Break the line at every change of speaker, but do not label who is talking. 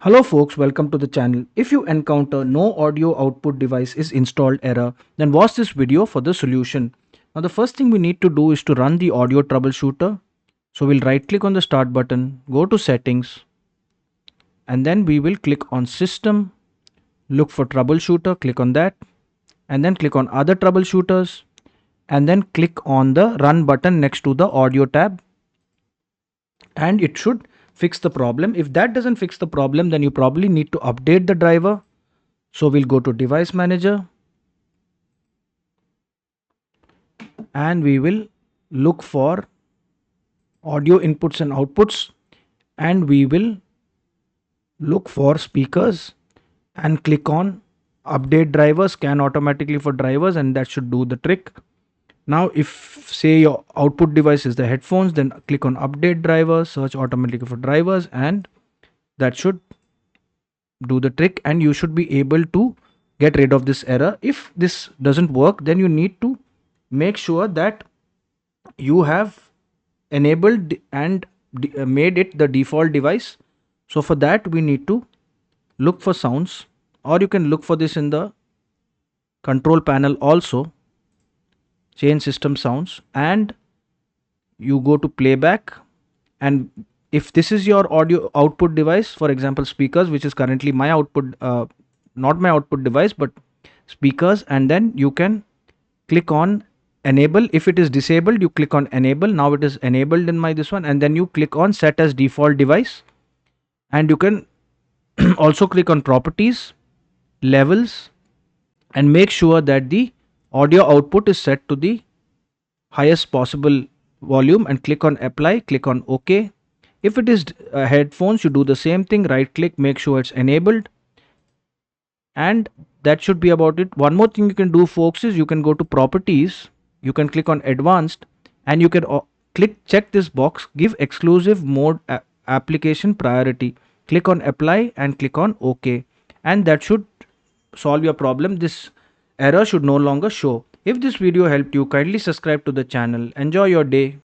Hello folks, welcome to the channel. If you encounter no audio output device is installed error, then watch this video for the solution. Now the first thing we need to do is to run the audio troubleshooter. So we'll right click on the start button, go to settings, and then we will click on system, look for troubleshooter, click on that, and then click on other troubleshooters, and then click on the run button next to the audio tab, and it should fix the problem. If that doesn't fix the problem, then you probably need to update the driver. So we'll go to device manager and we will look for audio inputs and outputs, and we will look for speakers and click on update drivers, scan automatically for drivers, and that should do the trick. Now if say your output device is the headphones, then click on update drivers, search automatically for drivers, and that should do the trick, and you should be able to get rid of this error. If this doesn't work, then you need to make sure that you have enabled and made it the default device. So for that we need to look for sounds, or you can look for this in the control panel also, change system sounds, and you go to playback. And if this is your audio output device, for example speakers, which is currently my output, not my output device but speakers, and then you can click on enable. If it is disabled, you click on enable. Now it is enabled in my this one, and then you click on set as default device, and you can also click on properties, levels, and make sure that the audio output is set to the highest possible volume, and click on apply, click on OK. If it is headphones, you do the same thing, right click, make sure it's enabled, and that should be about it. One more thing you can do folks is you can go to properties, you can click on advanced, and you can check this box, give exclusive mode application priority, click on apply and click on OK, and that should solve your problem. This error should no longer show. If this video helped you, kindly subscribe to the channel. Enjoy your day.